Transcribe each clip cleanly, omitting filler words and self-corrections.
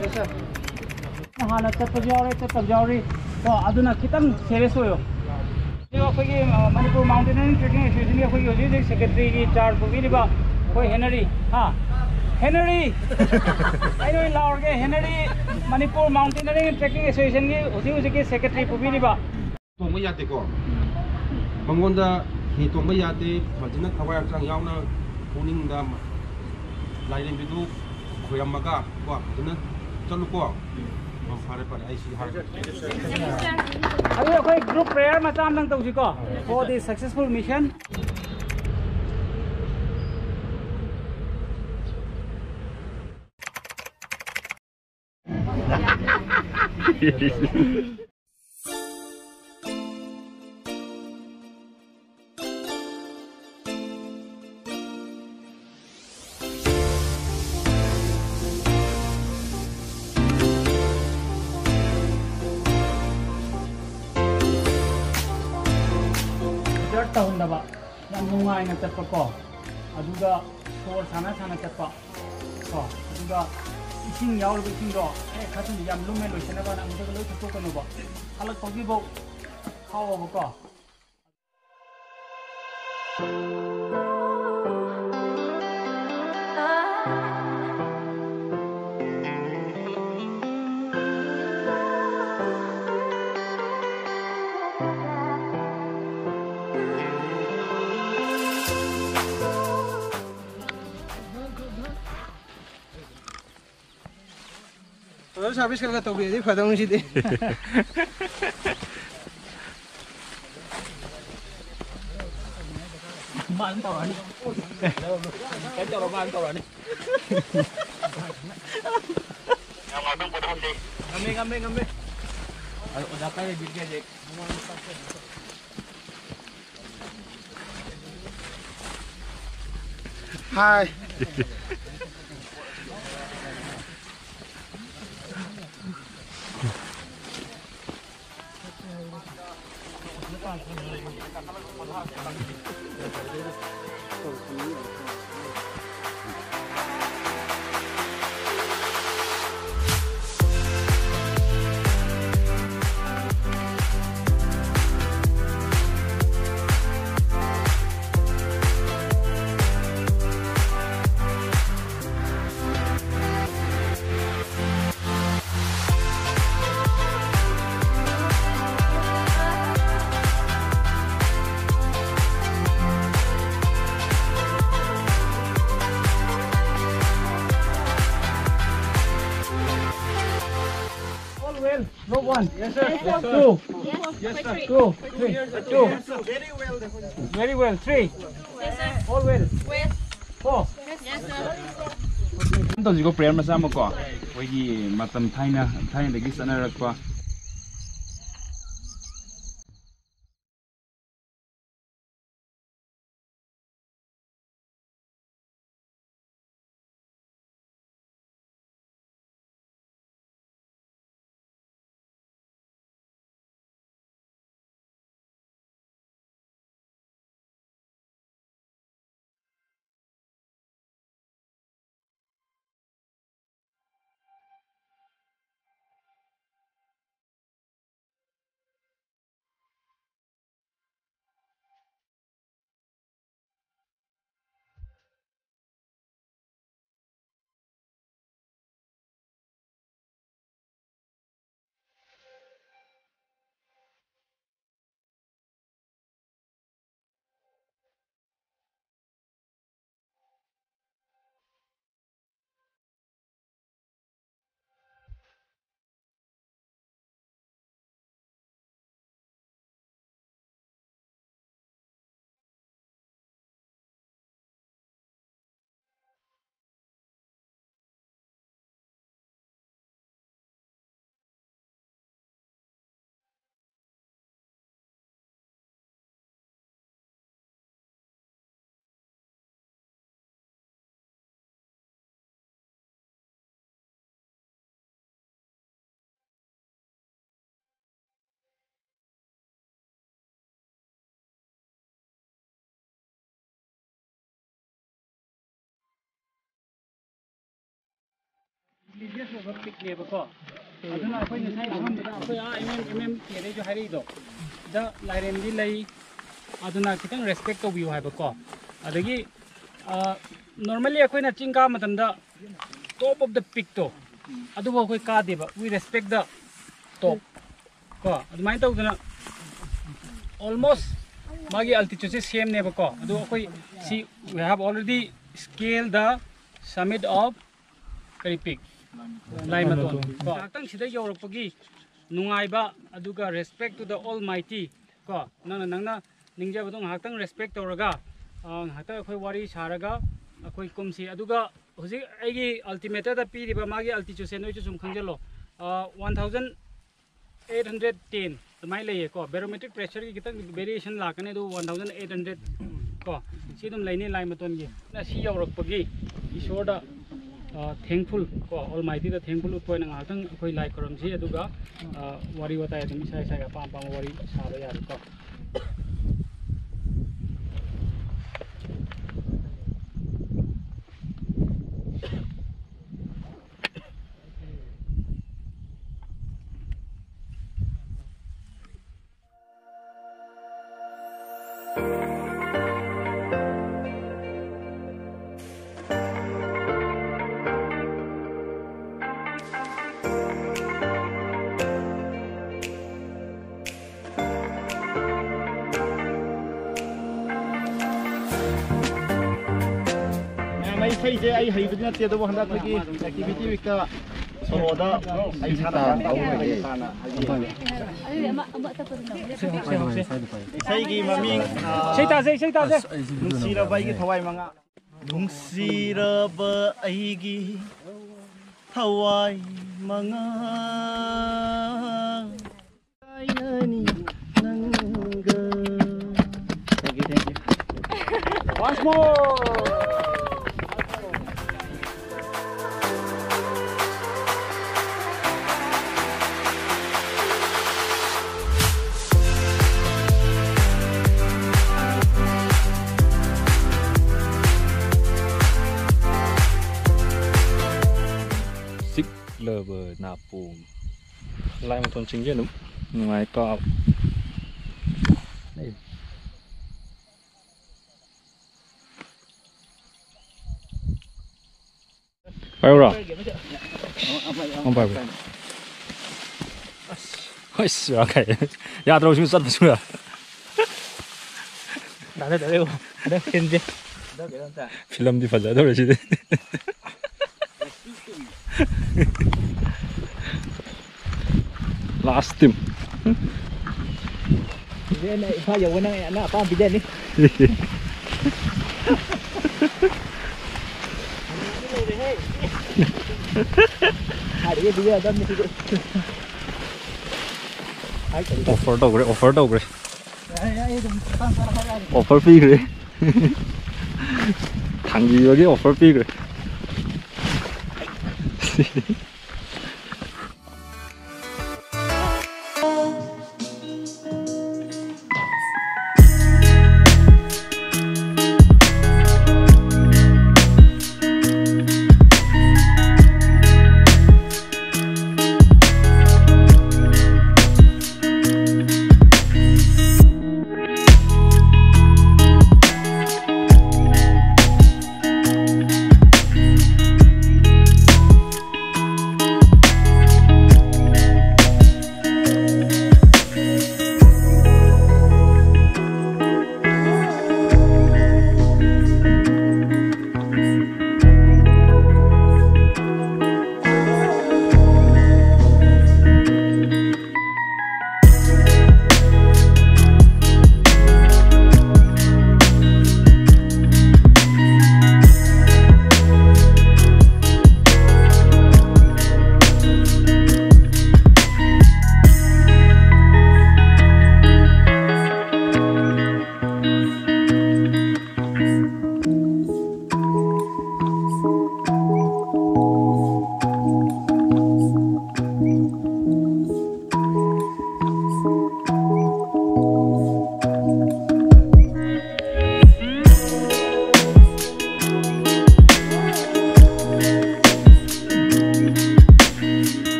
Yes, sir. Hana chappa jawri chappa jawri ko aduna kitang serious hoyo yo khoi manipur mountaineering trekking association ni khoi hoji secretary ki charge bhi ba koi Henry ha Henry I know laur ke Henry Manipur mountaineering trekking association ni hoji ki secretary bhi ba tong ba yate ko mangonda hi tong ba yate majina thawai chang yauna puning da lailin bidu khoyamaga ko aduna chalu ko fare pare ai si har abi koi group prayer ma cham nang tau si ko for the successful mission tahun dah pak, yang mungai nak cepat ko, aduga soal sana cepat, ko, aduga ising jauh lebih ising do, katun jam lumen loh, sana kan, kita kalau itu kan ubah, kalau pergi bau, kau apa ko? Tôi service cái tàu biển đi phải không chị đi? Bạn tàu này, cái tàu bạn tàu này. Ngambil. Udah kayak gitu aja. Hai. No one. Yes sir. Yes, sir. Two. Yes sir. Two. Three. Two. Very well. Very well. Three. Yes, sir. All well. Well. Four. Yes, sir. Tao chỉ có prayer mà sao mà có, bởi vì mà tầm thay để cái sẵn ra qua biggest over pick level ko aduna akoi na sai aham da akoi kere jo hari do da lairem di lai aduna kitang respect to view hai ba ko adagi normally akoi na chingka matam da top of the peak to adu bo akoi ka deba we respect the top ko adumai ta uduna almost magi altitude se same ne ba ko adu akoi see we have already scaled the summit of kari peak Laimaton ko tang sida yorokpagi nungaiba aduga respect to the almighty ko nangna ningja badong hatang respect tawraga hata akhoi wari saraga akhoi kumsi aduga hoji aigi ultimate da piriba magi altitude se noi chum khangjalo 1810 tumai leye ko barometric pressure ki kitang variation lakane do 1800 ko sidum laini Laimaton gi na si yorokpagi isoda thankful ko almighty da thankful point nga tang khoi like koram si aduga wari watai dum sai sai pam pam wari saba yar ko Say je ai hai bidna te do handa thagi activity week ta soroda ai sana tau hai sana sai gi maming sei ta nungsira bai gi thawai manga nungsira ba ai gi thawai manga ai nani nanga thank you once more Lover Napum Laimaton Ching chứ đúng ngoài có đây phải rồi không phải ôi sửa cái ya đâu chúng rất là sửa đây phim gì film đi phải đâu rồi chứ last team. Dia nak saya warna nak apa bidan ni. Hari dia ada mesti. Offer đâu rồi, offer fee rồi. Thằng gì vậy cái offer fee rồi.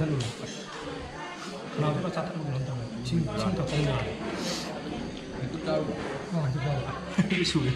ꯆꯠꯂꯨꯔꯣ ꯀꯅꯥꯗꯨꯅ ꯆꯥꯊꯠꯂꯨꯕ ꯀꯩꯅꯣꯝ ꯇꯧꯋꯦ ꯏꯁꯤꯡ ꯊꯛꯄ ꯃꯥꯜꯂꯦ ꯁꯨꯔꯦ